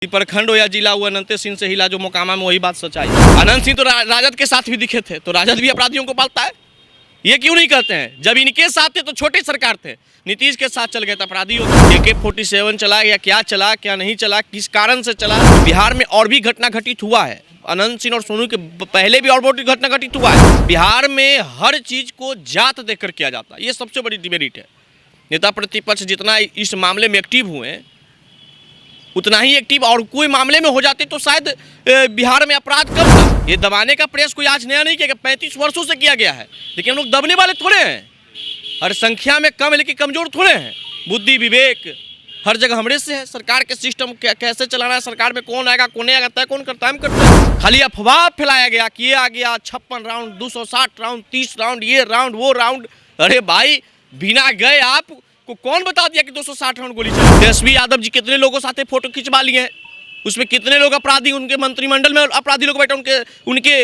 प्रखंड हो या जिला हुआ, अनंत सिंह से हिला जो मोकामा में, वही बात सच्चाई। अनंत सिंह तो राजद के साथ भी दिखे थे, तो राजद भी अपराधियों को पालता है। ये क्यों नहीं करते हैं? जब इनके साथ थे तो छोटी सरकार थे, नीतीश के साथ चल गए तो अपराधियों AK-47 चला या क्या नहीं चला, किस कारण से चला। बिहार में और भी घटना घटित हुआ है, अनंत सिंह और सोनू के पहले भी और बहुत घटना घटित हुआ है। बिहार में हर चीज को जात देकर किया जाता है, ये सबसे बड़ी डिमेरिट है। नेता प्रतिपक्ष जितना इस मामले में एक्टिव हुए उतना ही एक्टिव और कोई मामले में हो जाते तो शायद बिहार में अपराध कम था। ये दबाने का प्रयास कोई आज नया नहीं किया, 35 वर्षों से किया गया है, लेकिन हम लोग दबने वाले थोड़े हैं। हर संख्या में कम है लेकिन कमजोर थोड़े हैं। बुद्धि विवेक हर जगह हमरे से है। सरकार के सिस्टम कैसे चलाना है, सरकार में कौन आएगा कौन नहीं आएगा तय कौन करता है? हम करते हैं। खाली अफवाह फैलाया गया कि ये आ गया 56 राउंड, 260 राउंड, 30 राउंड, ये राउंड वो राउंड। अरे भाई, बिना गए आप को कौन बता दिया कि 260 राउंड गोली चली? तेजस्वी यादव जी कितने लोगों साथ फोटो खिंचवा लिए हैं, उसमें कितने लोग अपराधी, उनके मंत्रिमंडल में अपराधी लोग बैठे, उनके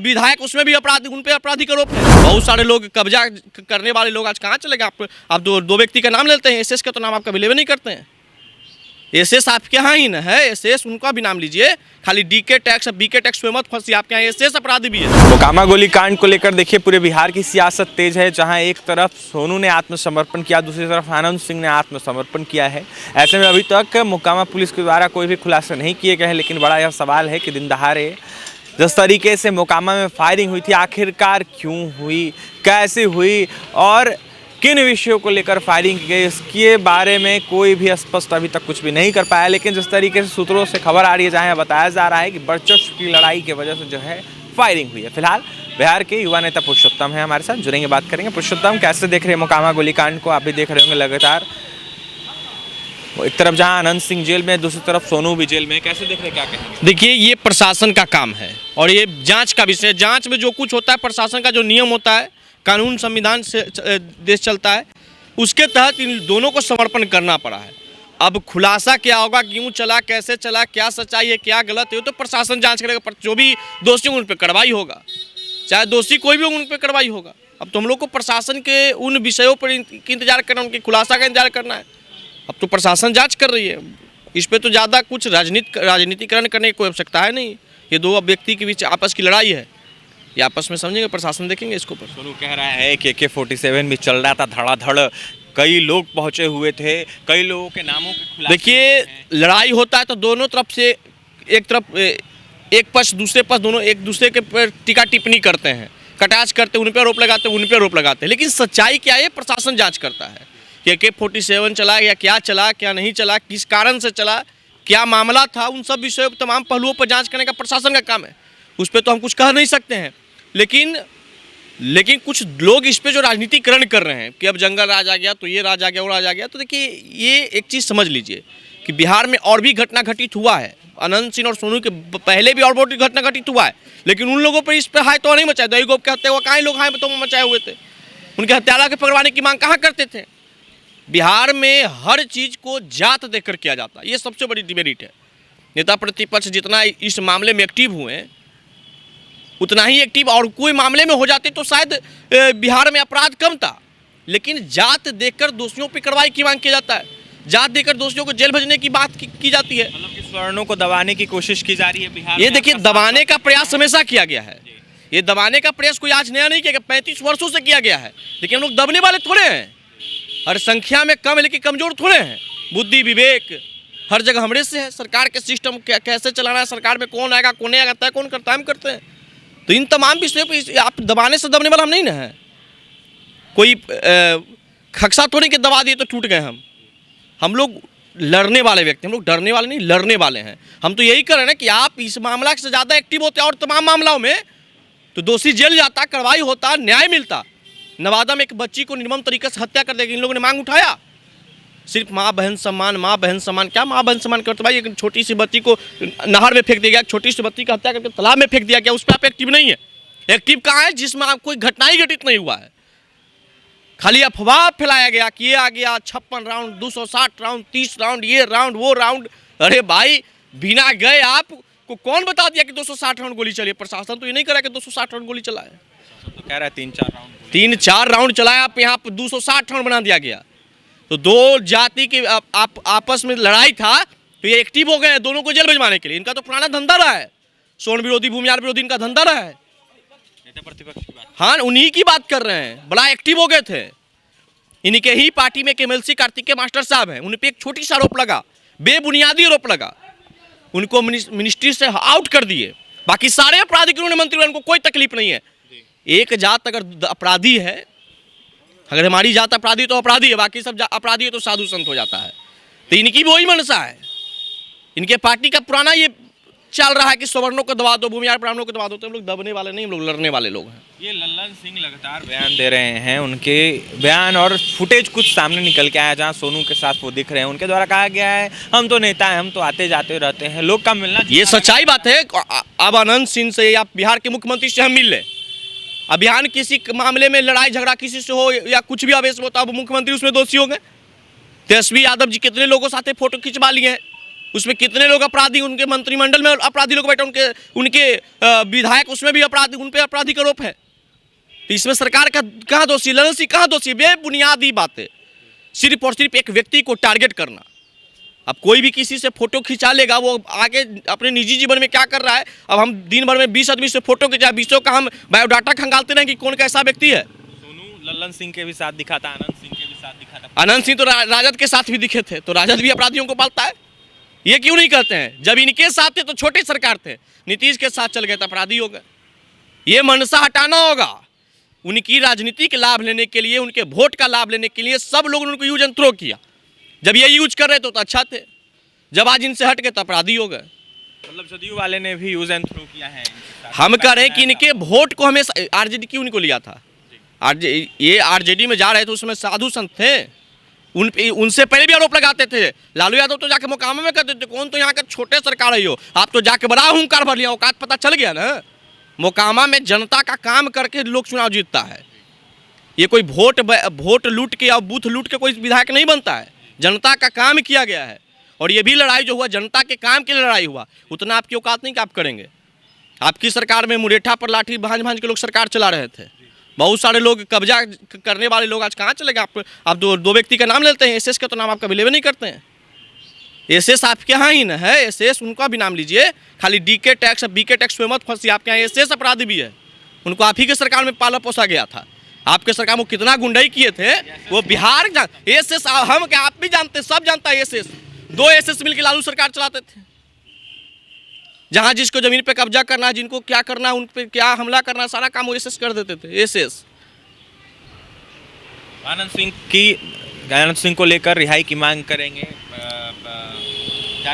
विधायक उसमें भी अपराधी, उन पे आपराधिक आरोप है। बहुत सारे लोग कब्जा करने वाले लोग आज कहाँ चले गए? आप दो व्यक्ति का नाम लेते हैं, SS का तो नाम आप कभी लेवे नहीं करते हैं। SS आपके यहाँ ही न है, SS उनका भी नाम लीजिए। खाली DK टैक्स BK टैक्स में मत फंसी, आपके यहाँ SS अपराधी भी है। मोकामा गोलीकांड को लेकर देखिए पूरे बिहार की सियासत तेज है, जहां एक तरफ सोनू ने आत्मसमर्पण किया, दूसरी तरफ आनंद सिंह ने आत्मसमर्पण किया है। ऐसे में अभी तक मोकामा पुलिस के द्वारा कोई भी खुलासा नहीं किए गए हैं, लेकिन बड़ा यह सवाल है कि दिन दहाड़े जिस तरीके से मोकामा में फायरिंग हुई थी, आखिरकार क्यों हुई, कैसे हुई और किन विषयों को लेकर फायरिंग की गई, इसके बारे में कोई भी स्पष्ट अभी तक कुछ भी नहीं कर पाया। लेकिन जिस तरीके से सूत्रों से खबर आ रही है, जहां बताया जा रहा है कि वर्चस्व की लड़ाई की वजह से जो है फायरिंग हुई है। फिलहाल बिहार के युवा नेता पुरुषोत्तम है हमारे साथ, जुड़ेंगे, बात करेंगे। पुरुषोत्तम, कैसे देख रहे हैं मोकामा गोलीकांड को? आप भी देख रहे होंगे लगातार, एक तरफ जहां आनंद सिंह जेल में, दूसरी तरफ सोनू भी जेल में, कैसे देख रहे हैं, क्या कहेंगे? देखिए, ये प्रशासन का काम है और ये जांच का विषय। जांच में जो कुछ होता है, प्रशासन का जो नियम होता है, कानून संविधान से देश चलता है, उसके तहत इन दोनों को समर्पण करना पड़ा है। अब खुलासा क्या होगा, क्यों चला, कैसे चला, क्या सच्चाई है, क्या गलत है, तो प्रशासन जांच करेगा। पर जो भी दोषी उन पर कार्रवाई होगा, चाहे दोषी कोई भी उन पर कार्रवाई होगा। अब तो हम लोग को प्रशासन के उन विषयों पर इंतजार करना, उनके खुलासा का इंतजार करना है। अब तो प्रशासन जांच कर रही है, इस पर तो ज़्यादा कुछ राजनीतिकरण करने की कोई आवश्यकता है नहीं। ये दो व्यक्ति के बीच आपस की लड़ाई है, ये आपस में समझेंगे, प्रशासन देखेंगे इसको। पर सोनू कह रहा है कि AK-47 भी चल रहा था धड़ाधड़, कई लोग पहुंचे हुए थे, कई लोगों के नामों के खुलासे। देखिए, लड़ाई होता है तो दोनों तरफ से, एक तरफ एक पक्ष दूसरे पक्ष, दोनों एक दूसरे के पर टीका टिप्पणी करते हैं, कटाक्ष करते हैं, उन पर आरोप लगाते हैं, उन पर आरोप लगाते हैं। लेकिन सच्चाई क्या है, प्रशासन जाँच करता है कि AK-47 चला या क्या नहीं चला, किस कारण से चला, क्या मामला था, उन सब विषयों पर, तमाम पहलुओं पर जाँच करने का प्रशासन का काम है। उस पर तो हम कुछ कह नहीं सकते हैं। लेकिन कुछ लोग इस पे जो राजनीतिकरण कर रहे हैं कि अब जंगल राज आ गया तो ये राज आ गया वो राज आ गया, तो देखिए, ये एक चीज़ समझ लीजिए कि बिहार में और भी घटना घटित हुआ है। अनंत सिंह और सोनू के पहले भी और बहुत घटना घटित हुआ है, लेकिन उन लोगों पर इस पर हाय तो नहीं मचाया। दही गोप कहते हुए कहाँ लोग हाय तो मचाए हुए थे, उनके हत्यारा के पकड़वाने की मांग कहाँ करते थे? बिहार में हर चीज़ को जात देकर किया जाता है, ये सबसे बड़ी डिमेरिट है। नेता प्रतिपक्ष जितना इस मामले में एक्टिव हुए उतना ही एक्टिव और कोई मामले में हो जाते तो शायद बिहार में अपराध कम था। लेकिन जात देकर दोषियों पर कार्रवाई की मांग किया जाता है, जात देकर दोषियों को जेल भेजने की बात की जाती है। मतलब कि स्वर्णों को दबाने की कोशिश की जा रही है बिहार में। ये देखिए, दबाने का प्रयास हमेशा किया गया है। ये दबाने का प्रयास कोई आज नया नहीं किया, 35 वर्षों से किया गया है, लेकिन हम लोग दबने वाले थोड़े हैं। हर संख्या में कम है लेकिन कमजोर थोड़े हैं। बुद्धि विवेक हर जगह हमरे से है। सरकार के सिस्टम कैसे चलाना है, सरकार में कौन आएगा कौन नहीं आएगा तय कौन करता है? हम करते हैं। तो इन तमाम विषयों पर आप दबाने से दबने वाला हम नहीं ना है। कोई खक्सा थोड़ी के दबा दिए तो टूट गए हम लोग लड़ने वाले व्यक्ति, हम लोग डरने वाले नहीं, लड़ने वाले हैं। हम तो यही कर रहे हैं कि आप इस मामला से ज़्यादा एक्टिव होते और तमाम मामलों में तो दोषी जेल जाता, कार्रवाई होता, न्याय मिलता। नवादा में एक बच्ची को निर्मम तरीके से हत्या कर देगी, इन लोगों ने मांग उठाया। सिर्फ माँ बहन सम्मान, माँ बहन सम्मान, क्या माँ बहन सम्मान करते भाई? एक छोटी सी बच्ची को नहर में फेंक दिया गया, छोटी सी बच्ची का हत्या करके तालाब में फेंक दिया गया, उस पर आप एक्टिव नहीं है। एक्टिव कहाँ है? जिसमें आप कोई घटना ही घटित नहीं हुआ है। खाली अफवाह फैलाया गया कि ये आ गया 56 राउंड, 260 राउंड, 30 राउंड, ये राउंड वो राउंड। अरे भाई, बिना गए आप को कौन बता दिया कि 260 राउंड गोली चली? प्रशासन तो ये नहीं करा कि 260 राउंड गोली चला है, तो कह रहा है 3-4 राउंड चलाया, आप यहाँ पर 260 राउंड बना दिया गया। तो दो जाति के आपस में लड़ाई था, तो ये एक्टिव हो गए हैं दोनों को जेल भिजवाने के लिए। इनका तो पुराना धंधा रहा है, सोन विरोधी, भूमिहार विरोधी इनका धंधा रहा है। नेता प्रतिपक्ष की बात। हाँ, उन्हीं की बात कर रहे हैं, बड़ा एक्टिव हो गए थे। इनके ही पार्टी में केएमएलसी कार्तिकेय मास्टर साहब हैं, उन पे एक छोटी सा आरोप लगा, बेबुनियादी आरोप लगा, उनको मिनिस्ट्री से आउट कर दिए। बाकी सारे अपराधी उन्होंने मंत्री बने, उनको कोई तकलीफ नहीं है। एक जात अगर अपराधी है, अगर हमारी जात अपराधी तो अपराधी है, बाकी सब अपराधी है तो साधु संत हो जाता है। तो इनकी भी वही मनसा है। इनके पार्टी का पुराना ये चल रहा है कि सवर्णों को दबा दो, भूमिहार ब्राह्मणों को दबा दो। तो हम लोग दबने वाले नहीं, हम लोग लड़ने वाले लोग हैं। ये लल्लन सिंह लगातार बयान दे रहे हैं, उनके बयान और फुटेज कुछ सामने निकल के आया जहां सोनू के साथ वो दिख रहे हैं। उनके द्वारा कहा गया है हम तो नेता हैं, हम तो आते जाते रहते हैं, लोग का मिलना। ये सच्चाई बात है। अब अनंत सिंह से या बिहार के मुख्यमंत्री से हम मिल लें, अब बिहार किसी मामले में लड़ाई झगड़ा किसी से हो या कुछ भी आवेश हो तो अब मुख्यमंत्री उसमें दोषी हो गए। तेजस्वी यादव जी कितने लोगों साथ फोटो खिंचवा लिए हैं, उसमें कितने लोग अपराधी, उनके मंत्रिमंडल में अपराधी लोग बैठे, उनके विधायक उसमें भी अपराधी, उन पर आपराधिक आरोप है। तो इसमें सरकार का कहाँ दोषी, ललन सिंह कहाँ दोषी? बेबुनियादी बातें, सिर्फ और सिर्फ एक व्यक्ति को टारगेट करना। अब कोई भी किसी से फोटो खिंचा लेगा, वो आगे अपने निजी जीवन में क्या कर रहा है। अब हम दिन भर में 20 आदमी से फोटो खिंचा, 20 का हम बायोडाटा खंगालते रहे कि कौन कैसा व्यक्ति है। सोनू लल्लन सिंह के भी साथ दिखा था, अनंत सिंह के भी साथ दिखा था। अनंत सिंह तो राजद के साथ भी दिखे थे, तो राजद भी अपराधियों को पालता है। ये क्यों नहीं करते हैं? जब इनके साथ थे तो छोटी सरकार थे, नीतीश के साथ चल गए तो अपराधी हो गए। ये मनसा हटाना होगा। उनकी राजनीतिक लाभ लेने के लिए, उनके वोट का लाभ लेने के लिए सब लोगों ने उनको यूज एंड थ्रो किया। जब ये यूज कर रहे थे तो अच्छा थे, जब आज इनसे हट गए तो अपराधी हो गए। मतलब जदयू वाले ने भी यूज एंड थ्रो किया है। हम कह रहे हैं कि इनके वोट को हमें आरजेडी क्यों इनको लिया था। ये आरजेडी में जा रहे थे, उसमें साधु संत थे, उनसे पहले भी आरोप लगाते थे। लालू यादव तो जाके मोकामा में कहते थे कौन तो यहाँ का छोटे सरकार है हो, आप तो जाके बड़ा हुंकार भर लिया, औकात पता चल गया ना। मोकामा में जनता का काम करके लोग चुनाव जीतता है। ये कोई वोट लूट के या बूथ लूट के कोई विधायक नहीं बनता है, जनता का काम किया गया है। और ये भी लड़ाई जो हुआ जनता के काम के लिए लड़ाई हुआ, उतना आपकी औकात नहीं कि आप करेंगे। आपकी सरकार में मुरेठा पर लाठी भांज भांज के लोग सरकार चला रहे थे, बहुत सारे लोग कब्जा करने वाले लोग आज कहाँ चले गए। आप दो व्यक्ति का नाम लेते हैं, एसएस का तो नाम आप कभी लेवे नहीं करते हैं। एसएस आपके यहाँ ही न है, एसएस उनका भी नाम लीजिए। खाली डीके टैक्स बीके टैक्स में मत फंसी, आपके यहाँ एसएस अपराधी भी है, उनको आप ही के सरकार में पाला पोसा गया था। आपके सरकार में कितना गुंडाई किए थे वो बिहार एसएस, हम क्या आप भी जानते, सब जानता है। एसएस 2 एसएस मिलकर लालू सरकार चलाते थे, जहां जिसको जमीन पे कब्जा करना, जिनको क्या करना, उन पे क्या हमला करना, सारा काम वो एसएस कर देते थे। एसएस आनंद सिंह को लेकर रिहाई की मांग करेंगे।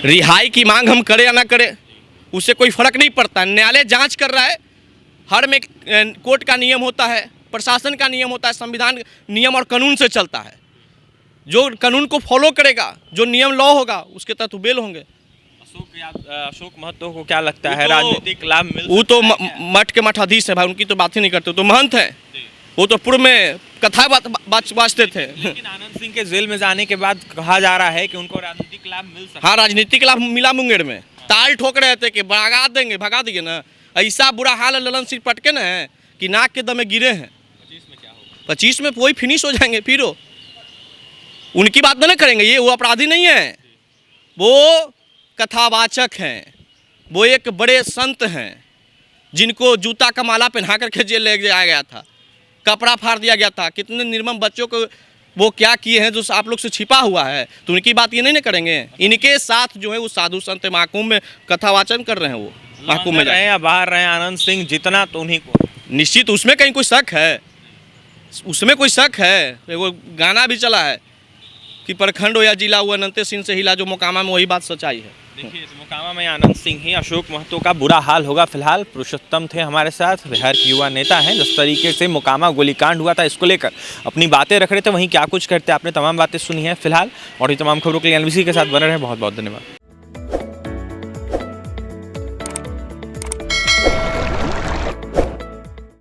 रिहाई की मांग हम करें या ना करें उससे कोई फर्क नहीं पड़ता। न्यायालय जांच कर रहा है, हर में कोर्ट का नियम होता है, प्रशासन का नियम होता है, संविधान नियम और कानून से चलता है। जो कानून को फॉलो करेगा, जो नियम लॉ होगा, उसके तहत बेल होंगे। अशोक महतो को क्या लगता है राजनीतिक लाभ मिल सकता है? वो तो मठ के मठाधीश है भाई, उनकी तो बात ही नहीं करते, तो महंत है। वो तो पूर्व में कथा बाँचते थे। लेकिन आनंद सिंह के जेल में जाने के बाद कहा जा रहा है कि उनको राजनीतिक लाभ मिल सकता है। हाँ, राजनीतिक लाभ मिला मुंगेर में। ताल ठोक रहे थे कि भगा देंगे, भगा देंगे ना। ऐसा बुरा हाल है ललन सिंह पटके ना है कि नाक के दमे गिरे हैं। 25 में क्या होगा? 25 में वही फिनिश हो जाएंगे। फिर उनकी बात ना करेंगे, ये वो अपराधी नहीं है, वो कथावाचक हैं, वो एक बड़े संत हैं जिनको जूता का माला पहना करके जेल ले जाया गया था, कपड़ा फाड़ दिया गया था। कितने निर्मम बच्चों को वो क्या किए हैं जो आप लोग से छिपा हुआ है, तो उनकी बात ये नहीं ना करेंगे। इनके साथ जो है वो साधु संत महाकुंभ में कथावाचन कर रहे हैं, वो महाकुंभ में रहे या बाहर रहे आनंद सिंह जितना तो उन्हीं को निश्चित। उसमें कहीं कोई शक है? उसमें कोई शक है? वो गाना भी चला है कि प्रखंड हो या जिला हुआ अनंत सिंह से हिला, जो मोकामा में वही बात सच्चाई है। देखिए मोकामा में आनंद सिंह ही, अशोक महतो का बुरा हाल होगा। फिलहाल पुरुषोत्तम थे हमारे साथ, बिहार के युवा नेता हैं। जिस तरीके से मोकामा गोलीकांड हुआ था इसको लेकर अपनी बातें रख रहे थे, वहीं क्या कुछ करते आपने तमाम बातें सुनी हैं। फिलहाल और ये तमाम खबरों के लिए एनबीसी के साथ बने रहे। बहुत बहुत धन्यवाद।